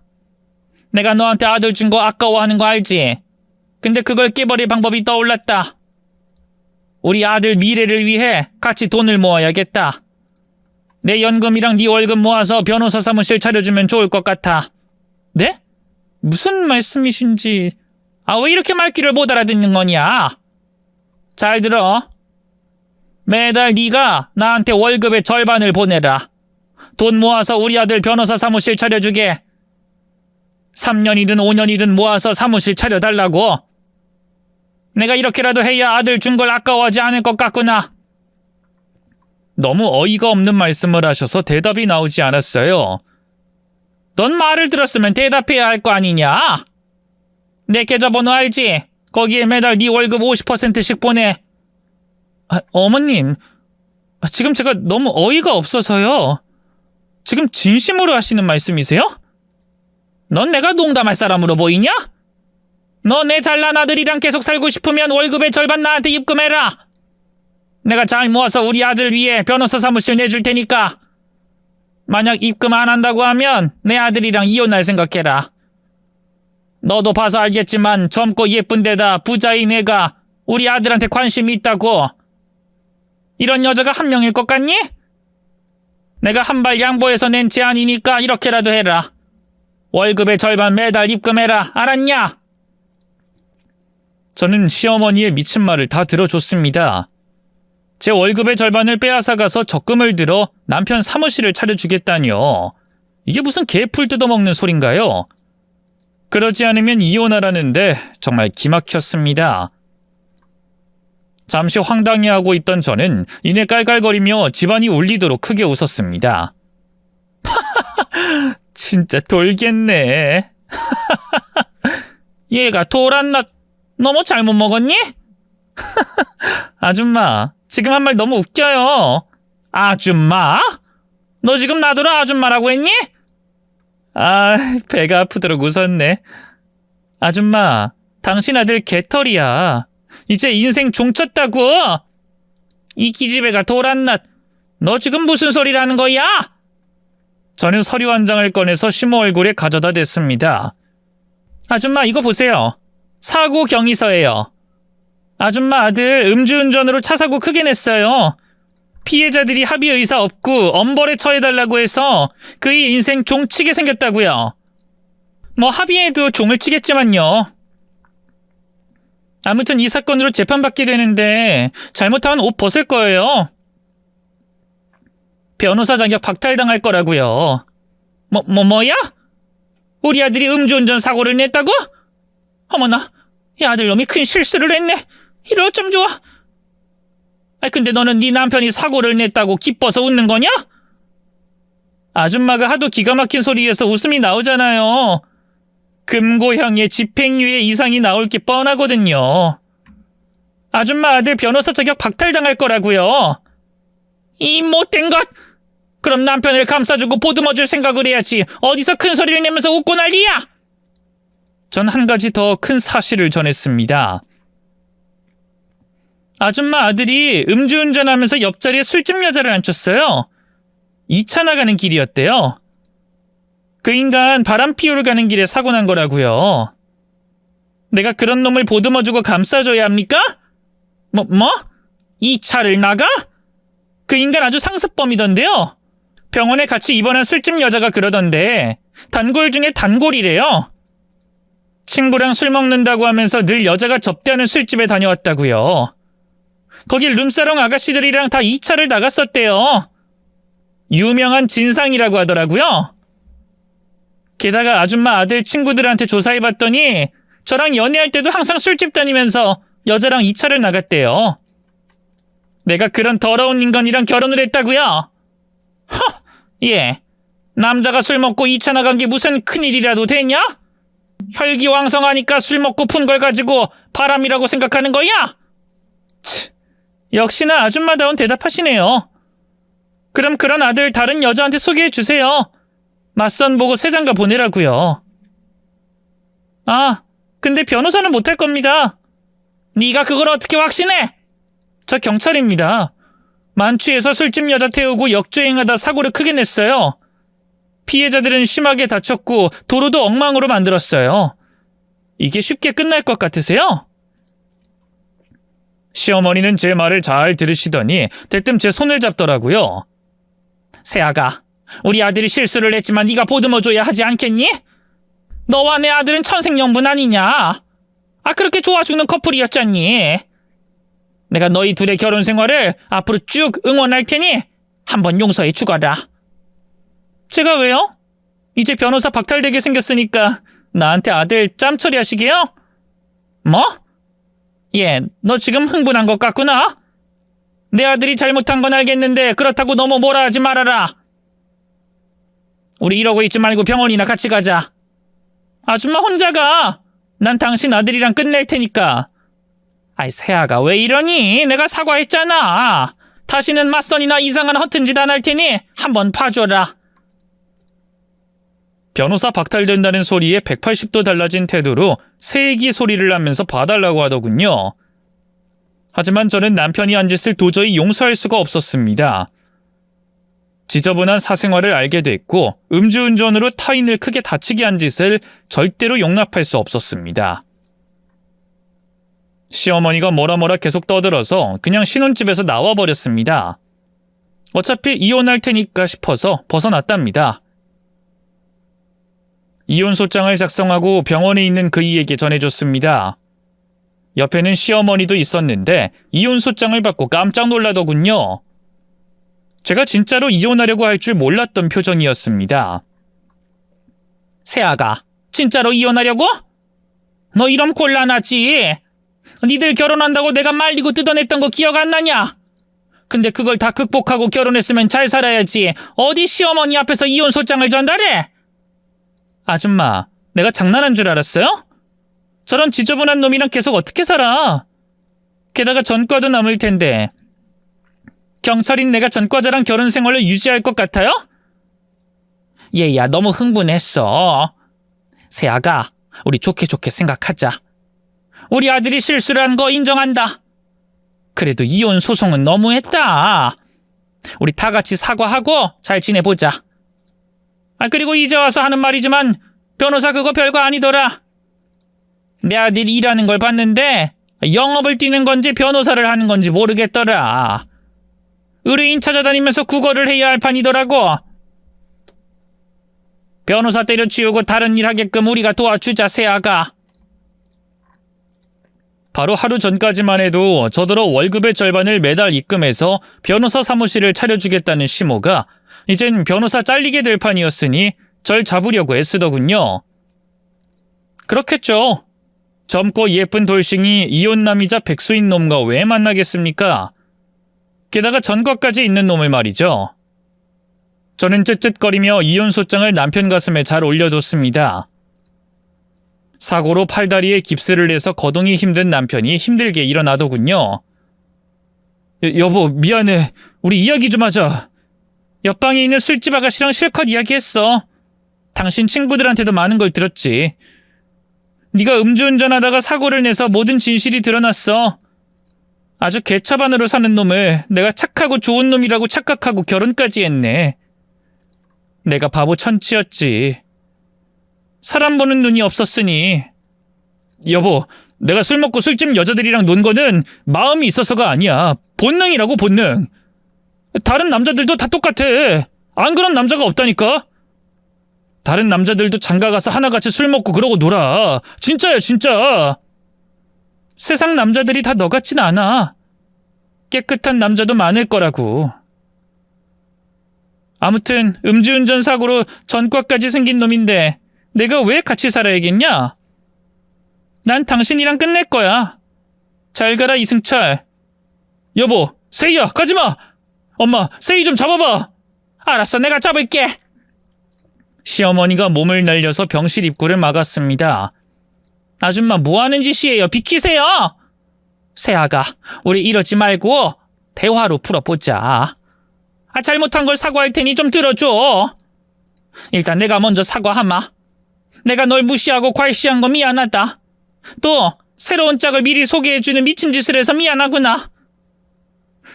내가 너한테 아들 준 거 아까워하는 거 알지? 근데 그걸 깨버릴 방법이 떠올랐다. 우리 아들 미래를 위해 같이 돈을 모아야겠다. 내 연금이랑 네 월급 모아서 변호사 사무실 차려주면 좋을 것 같아. 네? 무슨 말씀이신지... 왜 이렇게 말귀를 못 알아듣는 거냐? 잘 들어. 매달 네가 나한테 월급의 절반을 보내라. 돈 모아서 우리 아들 변호사 사무실 차려주게. 3년이든 5년이든 모아서 사무실 차려달라고. 내가 이렇게라도 해야 아들 준 걸 아까워하지 않을 것 같구나. 너무 어이가 없는 말씀을 하셔서 대답이 나오지 않았어요. 넌 말을 들었으면 대답해야 할 거 아니냐? 내 계좌번호 알지? 거기에 매달 네 월급 50%씩 보내. 어머님, 지금 제가 너무 어이가 없어서요. 지금 진심으로 하시는 말씀이세요? 넌 내가 농담할 사람으로 보이냐? 너 내 잘난 아들이랑 계속 살고 싶으면 월급의 절반 나한테 입금해라. 내가 잘 모아서 우리 아들 위해 변호사 사무실 내줄 테니까. 만약 입금 안 한다고 하면 내 아들이랑 이혼할 생각해라. 너도 봐서 알겠지만 젊고 예쁜 데다 부자인 애가 우리 아들한테 관심이 있다고. 이런 여자가 한 명일 것 같니? 내가 한 발 양보해서 낸 제안이니까 이렇게라도 해라. 월급의 절반 매달 입금해라. 알았냐? 저는 시어머니의 미친 말을 다 들어줬습니다. 제 월급의 절반을 빼앗아가서 적금을 들어 남편 사무실을 차려주겠다니요. 이게 무슨 개풀 뜯어먹는 소린가요? 그러지 않으면 이혼하라는데 정말 기막혔습니다. 잠시 황당해하고 있던 저는 이내 깔깔거리며 집안이 울리도록 크게 웃었습니다. 진짜 돌겠네. 얘가 돌았나? 너무 잘못 먹었니? 아줌마, 지금 한 말 너무 웃겨요. 아줌마? 너 지금 나더러 아줌마라고 했니? 배가 아프도록 웃었네. 아줌마, 당신 아들 개털이야. 이제 인생 종쳤다고. 이 기집애가 돌았나? 너 지금 무슨 소리라는 거야? 저는 서류 한 장을 꺼내서 시모 얼굴에 가져다 댔습니다. 아줌마, 이거 보세요. 사고 경위서예요. 아줌마 아들 음주운전으로 차 사고 크게 냈어요. 피해자들이 합의 의사 없고 엄벌에 처해달라고 해서 그의 인생 종치게 생겼다고요. 뭐 합의해도 종을 치겠지만요. 아무튼 이 사건으로 재판받게 되는데 잘못하면 옷 벗을 거예요. 변호사 자격 박탈당할 거라고요. 뭐야? 우리 아들이 음주운전 사고를 냈다고? 어머나, 이 아들놈이 큰 실수를 했네. 이럴 좀 좋아. 근데 너는 네 남편이 사고를 냈다고 기뻐서 웃는 거냐? 아줌마가 하도 기가 막힌 소리에서 웃음이 나오잖아요. 금고형의 집행유예 이상이 나올 게 뻔하거든요. 아줌마 아들 변호사 자격 박탈당할 거라고요. 이 못된 것! 그럼 남편을 감싸주고 보듬어줄 생각을 해야지. 어디서 큰 소리를 내면서 웃고 난리야! 전 한 가지 더 큰 사실을 전했습니다. 아줌마 아들이 음주운전하면서 옆자리에 술집 여자를 앉혔어요. 2차 나가는 길이었대요. 그 인간 바람 피우러 가는 길에 사고 난 거라고요. 내가 그런 놈을 보듬어주고 감싸줘야 합니까? 뭐? 2차를 나가? 그 인간 아주 상습범이던데요. 병원에 같이 입원한 술집 여자가 그러던데 단골 중에 단골이래요. 친구랑 술 먹는다고 하면서 늘 여자가 접대하는 술집에 다녀왔다고요. 거기 룸사롱 아가씨들이랑 다 2차를 나갔었대요. 유명한 진상이라고 하더라고요. 게다가 아줌마 아들 친구들한테 조사해봤더니 저랑 연애할 때도 항상 술집 다니면서 여자랑 2차를 나갔대요. 내가 그런 더러운 인간이랑 결혼을 했다고요? 예. 남자가 술 먹고 2차 나간 게 무슨 큰일이라도 되냐? 혈기왕성하니까 술 먹고 푼 걸 가지고 바람이라고 생각하는 거야? 역시나 아줌마다운 대답하시네요. 그럼 그런 아들 다른 여자한테 소개해 주세요. 맞선 보고 새 장가 보내라고요. 근데 변호사는 못할 겁니다. 네가 그걸 어떻게 확신해? 저 경찰입니다. 만취해서 술집 여자 태우고 역주행하다 사고를 크게 냈어요. 피해자들은 심하게 다쳤고 도로도 엉망으로 만들었어요. 이게 쉽게 끝날 것 같으세요? 시어머니는 제 말을 잘 들으시더니 대뜸 제 손을 잡더라고요. 새아가, 우리 아들이 실수를 했지만 네가 보듬어줘야 하지 않겠니? 너와 내 아들은 천생연분 아니냐? 그렇게 좋아 죽는 커플이었잖니. 내가 너희 둘의 결혼 생활을 앞으로 쭉 응원할 테니 한번 용서해 주거라. 제가 왜요? 이제 변호사 박탈되게 생겼으니까 나한테 아들 짬처리 하시게요? 뭐? 너 지금 흥분한 것 같구나? 내 아들이 잘못한 건 알겠는데 그렇다고 너무 뭐라 하지 말아라. 우리 이러고 있지 말고 병원이나 같이 가자. 아줌마 혼자 가. 난 당신 아들이랑 끝낼 테니까. 세아가 왜 이러니? 내가 사과했잖아. 다시는 맞선이나 이상한 허튼 짓 안 할 테니 한번 봐줘라. 변호사 박탈된다는 소리에 180도 달라진 태도로 세기 소리를 하면서 봐달라고 하더군요. 하지만 저는 남편이 한 짓을 도저히 용서할 수가 없었습니다. 지저분한 사생활을 알게 됐고 음주운전으로 타인을 크게 다치게 한 짓을 절대로 용납할 수 없었습니다. 시어머니가 뭐라 계속 떠들어서 그냥 신혼집에서 나와버렸습니다. 어차피 이혼할 테니까 싶어서 벗어났답니다. 이혼소장을 작성하고 병원에 있는 그이에게 전해줬습니다. 옆에는 시어머니도 있었는데 이혼소장을 받고 깜짝 놀라더군요. 제가 진짜로 이혼하려고 할 줄 몰랐던 표정이었습니다. 세아가 진짜로 이혼하려고? 너 이러면 곤란하지. 니들 결혼한다고 내가 말리고 뜯어냈던 거 기억 안 나냐? 근데 그걸 다 극복하고 결혼했으면 잘 살아야지. 어디 시어머니 앞에서 이혼소장을 전달해? 아줌마, 내가 장난한 줄 알았어요? 저런 지저분한 놈이랑 계속 어떻게 살아? 게다가 전과도 남을 텐데. 경찰인 내가 전과자랑 결혼 생활을 유지할 것 같아요? 얘야, 너무 흥분했어. 세아가, 우리 좋게 생각하자. 우리 아들이 실수를 한 거 인정한다. 그래도 이혼 소송은 너무했다. 우리 다 같이 사과하고 잘 지내보자. 그리고 이제 와서 하는 말이지만 변호사 그거 별거 아니더라. 내 아들이 일하는 걸 봤는데 영업을 뛰는 건지 변호사를 하는 건지 모르겠더라. 의뢰인 찾아다니면서 구걸을 해야 할 판이더라고. 변호사 때려치우고 다른 일 하게끔 우리가 도와주자, 세아가. 바로 하루 전까지만 해도 저더러 월급의 절반을 매달 입금해서 변호사 사무실을 차려주겠다는 시모가 이젠 변호사 잘리게 될 판이었으니 절 잡으려고 애쓰더군요. 그렇겠죠. 젊고 예쁜 돌싱이 이혼남이자 백수인 놈과 왜 만나겠습니까? 게다가 전과까지 있는 놈을 말이죠. 저는 쯧쯧거리며 이혼소장을 남편 가슴에 잘 올려뒀습니다. 사고로 팔다리에 깁스를 해서 거동이 힘든 남편이 힘들게 일어나더군요. 여보, 미안해. 우리 이야기 좀 하자. 옆방에 있는 술집 아가씨랑 실컷 이야기했어. 당신 친구들한테도 많은 걸 들었지. 네가 음주운전하다가 사고를 내서 모든 진실이 드러났어. 아주 개차반으로 사는 놈을 내가 착하고 좋은 놈이라고 착각하고 결혼까지 했네. 내가 바보 천치였지. 사람 보는 눈이 없었으니. 여보, 내가 술 먹고 술집 여자들이랑 논 거는 마음이 있어서가 아니야. 본능이라고, 본능. 다른 남자들도 다 똑같아. 안 그런 남자가 없다니까. 다른 남자들도 장가 가서 하나같이 술 먹고 그러고 놀아. 진짜야, 진짜. 세상 남자들이 다 너 같진 않아. 깨끗한 남자도 많을 거라고. 아무튼 음주운전 사고로 전과까지 생긴 놈인데 내가 왜 같이 살아야겠냐? 난 당신이랑 끝낼 거야. 잘 가라, 이승철. 여보, 세희야, 가지마. 엄마, 세희 좀 잡아봐. 알았어, 내가 잡을게. 시어머니가 몸을 날려서 병실 입구를 막았습니다. 아줌마 뭐하는 짓이에요? 비키세요. 세아가, 우리 이러지 말고 대화로 풀어보자. 잘못한 걸 사과할 테니 좀 들어줘. 일단 내가 먼저 사과하마. 내가 널 무시하고 괄시한 거 미안하다. 또 새로운 짝을 미리 소개해주는 미친 짓을 해서 미안하구나.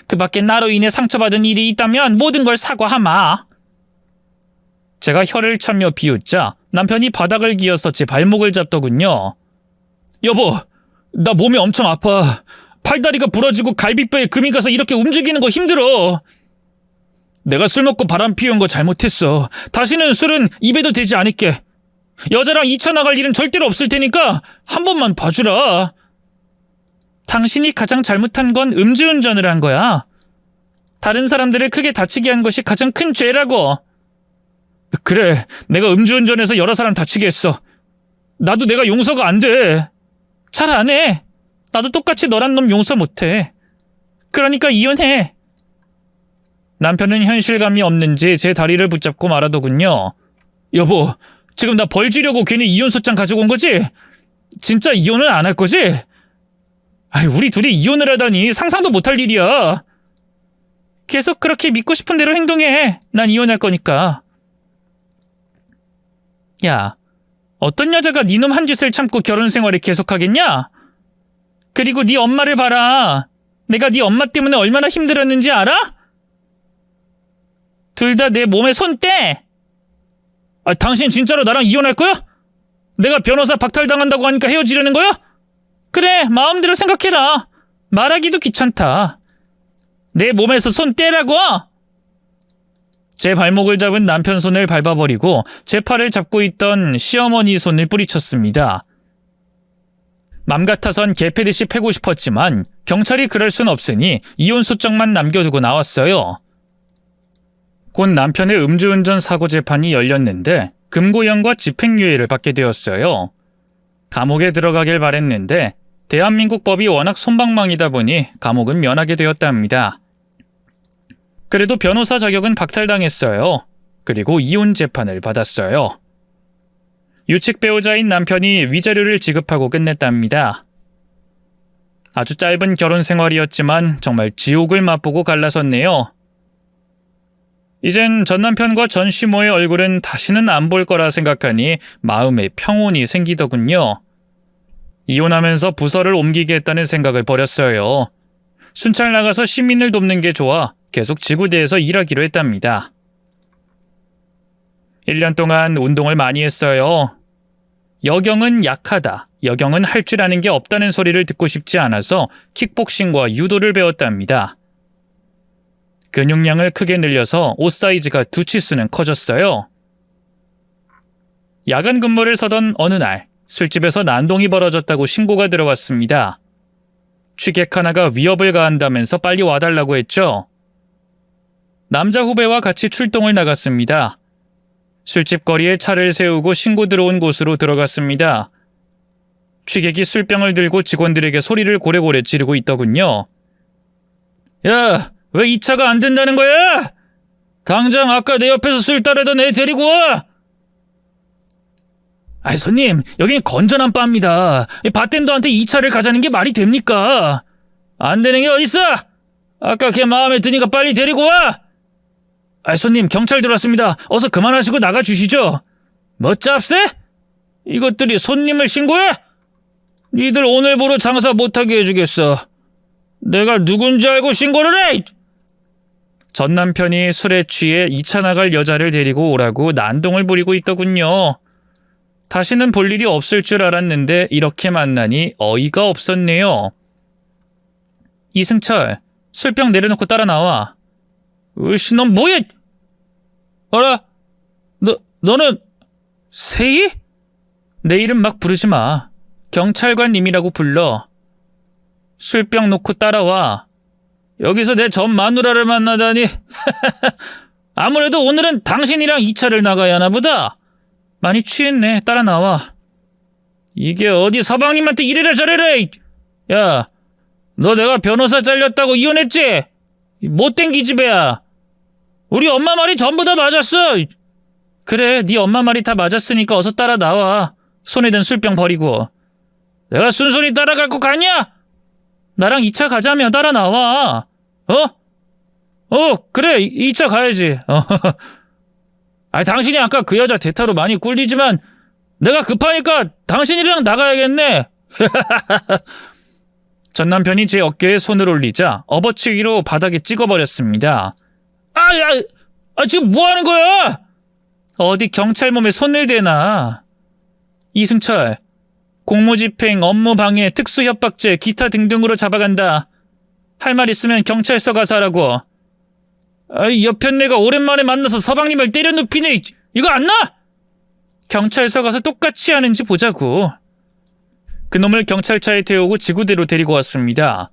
그 밖에 나로 인해 상처받은 일이 있다면 모든 걸 사과하마. 제가 혀를 차며 비웃자 남편이 바닥을 기어서 제 발목을 잡더군요. 여보, 나 몸이 엄청 아파. 팔다리가 부러지고 갈비뼈에 금이 가서 이렇게 움직이는 거 힘들어. 내가 술 먹고 바람 피운 거 잘못했어. 다시는 술은 입에도 대지 않을게. 여자랑 2차 나갈 일은 절대로 없을 테니까 한 번만 봐주라. 당신이 가장 잘못한 건 음주운전을 한 거야. 다른 사람들을 크게 다치게 한 것이 가장 큰 죄라고. 그래, 내가 음주운전해서 여러 사람 다치게 했어. 나도 내가 용서가 안 돼. 잘 안 해. 나도 똑같이 너란 놈 용서 못 해. 그러니까 이혼해. 남편은 현실감이 없는지 제 다리를 붙잡고 말하더군요. 여보, 지금 나 벌 주려고 괜히 이혼소장 가지고 온 거지? 진짜 이혼은 안 할 거지? 우리 둘이 이혼을 하다니 상상도 못할 일이야. 계속 그렇게 믿고 싶은 대로 행동해. 난 이혼할 거니까. 야, 어떤 여자가 네 놈 한 짓을 참고 결혼 생활을 계속하겠냐? 그리고 네 엄마를 봐라. 내가 네 엄마 때문에 얼마나 힘들었는지 알아? 둘 다 내 몸에 손 떼. 당신 진짜로 나랑 이혼할 거야? 내가 변호사 박탈당한다고 하니까 헤어지려는 거야? 그래, 마음대로 생각해라. 말하기도 귀찮다. 내 몸에서 손 떼라고! 제 발목을 잡은 남편 손을 밟아버리고 제 팔을 잡고 있던 시어머니 손을 뿌리쳤습니다. 맘 같아선 개패듯이 패고 싶었지만 경찰이 그럴 순 없으니 이혼소장만 남겨두고 나왔어요. 곧 남편의 음주운전 사고 재판이 열렸는데 금고형과 집행유예를 받게 되었어요. 감옥에 들어가길 바랬는데 대한민국 법이 워낙 솜방망이다 보니 감옥은 면하게 되었답니다. 그래도 변호사 자격은 박탈당했어요. 그리고 이혼 재판을 받았어요. 유책 배우자인 남편이 위자료를 지급하고 끝냈답니다. 아주 짧은 결혼 생활이었지만 정말 지옥을 맛보고 갈라섰네요. 이젠 전 남편과 전 시모의 얼굴은 다시는 안 볼 거라 생각하니 마음에 평온이 생기더군요. 이혼하면서 부서를 옮기겠다는 생각을 버렸어요. 순찰 나가서 시민을 돕는 게 좋아 계속 지구대에서 일하기로 했답니다. 1년 동안 운동을 많이 했어요. 여경은 약하다, 여경은 할 줄 아는 게 없다는 소리를 듣고 싶지 않아서 킥복싱과 유도를 배웠답니다. 근육량을 크게 늘려서 옷 사이즈가 두 치수는 커졌어요. 야간 근무를 서던 어느 날 술집에서 난동이 벌어졌다고 신고가 들어왔습니다. 취객 하나가 위협을 가한다면서 빨리 와달라고 했죠. 남자 후배와 같이 출동을 나갔습니다. 술집 거리에 차를 세우고 신고 들어온 곳으로 들어갔습니다. 취객이 술병을 들고 직원들에게 소리를 고래고래 지르고 있더군요. 야! 왜 이 차가 안 된다는 거야? 당장 아까 내 옆에서 술 따르던 애 데리고 와! 손님, 여기는 건전한 바입니다. 바텐더한테 이 차를 가자는 게 말이 됩니까? 안 되는 게 어딨어? 아까 걔 마음에 드니까 빨리 데리고 와! 손님, 경찰 들어왔습니다. 어서 그만하시고 나가주시죠. 뭐 짭새? 이것들이 손님을 신고해? 니들 오늘부로 장사 못하게 해주겠어. 내가 누군지 알고 신고를 해! 전 남편이 술에 취해 2차 나갈 여자를 데리고 오라고 난동을 부리고 있더군요. 다시는 볼 일이 없을 줄 알았는데 이렇게 만나니 어이가 없었네요. 이승철, 술병 내려놓고 따라 나와. 으씨, 넌 뭐야? 어라? 너는 세희? 내 이름 막 부르지 마. 경찰관님이라고 불러. 술병 놓고 따라와. 여기서 내 전 마누라를 만나다니. 아무래도 오늘은 당신이랑 2차를 나가야 하나 보다. 많이 취했네. 따라 나와. 이게 어디 서방님한테 이래라 저래라. 야, 너 내가 변호사 잘렸다고 이혼했지? 못된 기집애야. 우리 엄마 말이 전부 다 맞았어. 그래, 네 엄마 말이 다 맞았으니까 어서 따라 나와. 손에 든 술병 버리고. 내가 순순히 따라갈 거 같냐? 나랑 2차 가자며 따라 나와. 그래, 2차 가야지. 당신이 아까 그 여자 대타로 많이 꿀리지만 내가 급하니까 당신이랑 나가야겠네. 전 남편이 제 어깨에 손을 올리자 업어치기로 바닥에 찍어버렸습니다. 지금 뭐 하는 거야? 어디 경찰 몸에 손을 대나. 이승철, 공무집행, 업무방해, 특수협박죄, 기타 등등으로 잡아간다. 할 말 있으면 경찰서 가서 하라고. 옆에 내가 오랜만에 만나서 서방님을 때려 눕히네. 이거 안 나? 경찰서 가서 똑같이 하는지 보자고. 그놈을 경찰차에 태우고 지구대로 데리고 왔습니다.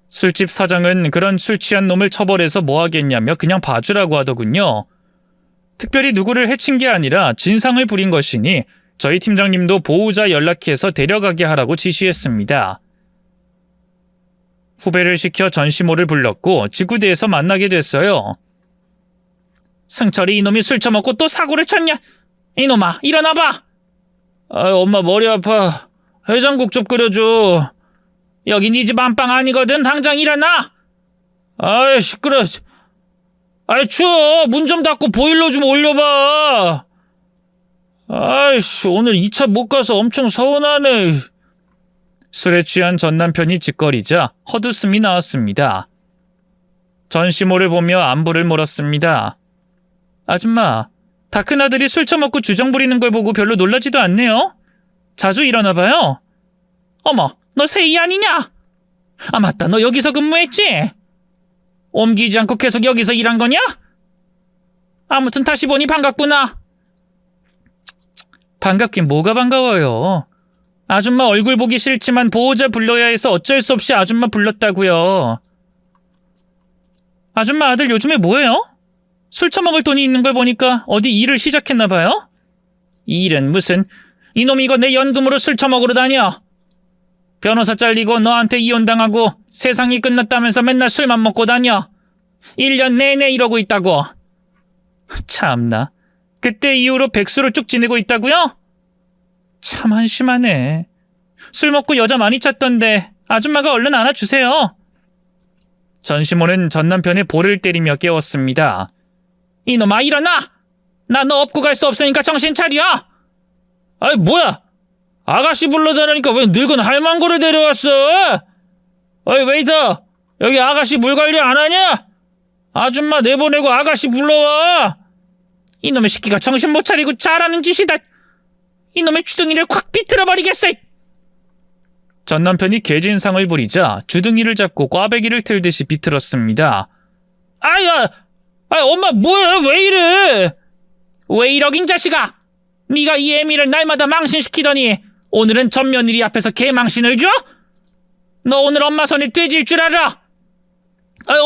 술집 사장은 그런 술 취한 놈을 처벌해서 뭐 하겠냐며 그냥 봐주라고 하더군요. 특별히 누구를 해친 게 아니라 진상을 부린 것이니 저희 팀장님도 보호자 연락해서 데려가게 하라고 지시했습니다. 후배를 시켜 전시모를 불렀고 지구대에서 만나게 됐어요. 승철이 이놈이 술 처먹고 또 사고를 쳤냐? 이놈아, 일어나봐! 엄마 머리 아파. 해장국 좀 끓여줘. 여긴 이 집 안방 아니거든. 당장 일어나! 아이, 시끄러. 아이, 추워. 문 좀 닫고 보일러 좀 올려봐. 아이씨, 오늘 2차 못 가서 엄청 서운하네. 술에 취한 전 남편이 짓거리자 헛웃음이 나왔습니다. 전시모를 보며 안부를 물었습니다. 아줌마, 다 큰아들이 술 처먹고 주정 부리는 걸 보고 별로 놀라지도 않네요. 자주 일어나 봐요. 어머, 너 세희 아니냐? 아, 맞다. 너 여기서 근무했지? 옮기지 않고 계속 여기서 일한 거냐? 아무튼 다시 보니 반갑구나. 반갑긴 뭐가 반가워요. 아줌마 얼굴 보기 싫지만 보호자 불러야 해서 어쩔 수 없이 아줌마 불렀다고요. 아줌마 아들 요즘에 뭐해요? 술 처먹을 돈이 있는 걸 보니까 어디 일을 시작했나 봐요? 일은 무슨, 이놈이 이거 내 연금으로 술 처먹으러 다녀. 변호사 잘리고 너한테 이혼당하고 세상이 끝났다면서 맨날 술만 먹고 다녀. 1년 내내 이러고 있다고. 참나, 그때 이후로 백수로 쭉 지내고 있다고요? 참 한심하네. 술 먹고 여자 많이 찾던데 아줌마가 얼른 안아주세요. 전시모는 전 남편의 볼을 때리며 깨웠습니다. 이놈아, 일어나! 나 너 업고 갈 수 없으니까 정신 차려! 아이, 뭐야! 아가씨 불러다니까 왜 늙은 할망구를 데려왔어? 어이, 웨이터! 여기 아가씨 물 관리 안 하냐? 아줌마 내보내고 아가씨 불러와! 이놈의 새끼가 정신 못 차리고 잘하는 짓이다! 이놈의 주둥이를 콱 비틀어버리겠어! 전 남편이 개진상을 부리자 주둥이를 잡고 꽈배기를 틀듯이 비틀었습니다. 아야! 엄마 뭐야? 왜 이래? 왜 이러긴 자식아! 네가 이 애미를 날마다 망신시키더니 오늘은 전 며느리 앞에서 개망신을 줘? 너 오늘 엄마 손에 떼질 줄 알아?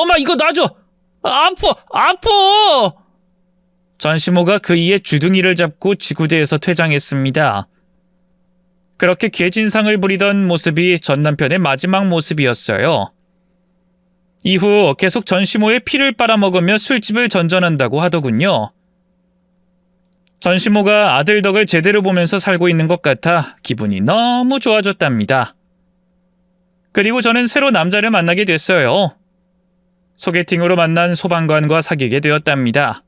엄마 이거 놔줘! 아파! 전시모가 그이의 주둥이를 잡고 지구대에서 퇴장했습니다. 그렇게 개진상을 부리던 모습이 전 남편의 마지막 모습이었어요. 이후 계속 전시모의 피를 빨아먹으며 술집을 전전한다고 하더군요. 전시모가 아들 덕을 제대로 보면서 살고 있는 것 같아 기분이 너무 좋아졌답니다. 그리고 저는 새로 남자를 만나게 됐어요. 소개팅으로 만난 소방관과 사귀게 되었답니다.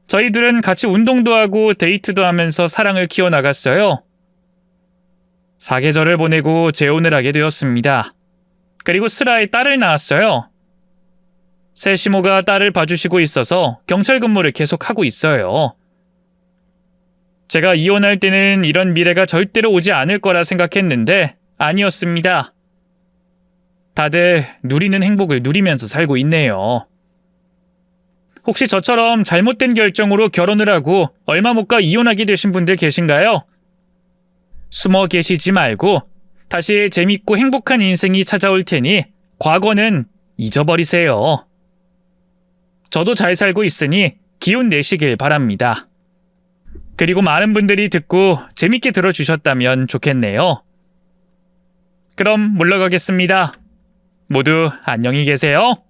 저희들은 같이 운동도 하고 데이트도 하면서 사랑을 키워나갔어요. 사계절을 보내고 재혼을 하게 되었습니다. 그리고 슬아에 딸을 낳았어요. 새 시모가 딸을 봐주시고 있어서 경찰 근무를 계속하고 있어요. 제가 이혼할 때는 이런 미래가 절대로 오지 않을 거라 생각했는데 아니었습니다. 다들 누리는 행복을 누리면서 살고 있네요. 혹시 저처럼 잘못된 결정으로 결혼을 하고 얼마 못 가 이혼하게 되신 분들 계신가요? 숨어 계시지 말고 다시 재밌고 행복한 인생이 찾아올 테니 과거는 잊어버리세요. 저도 잘 살고 있으니 기운 내시길 바랍니다. 그리고 많은 분들이 듣고 재밌게 들어주셨다면 좋겠네요. 그럼 물러가겠습니다. 모두 안녕히 계세요.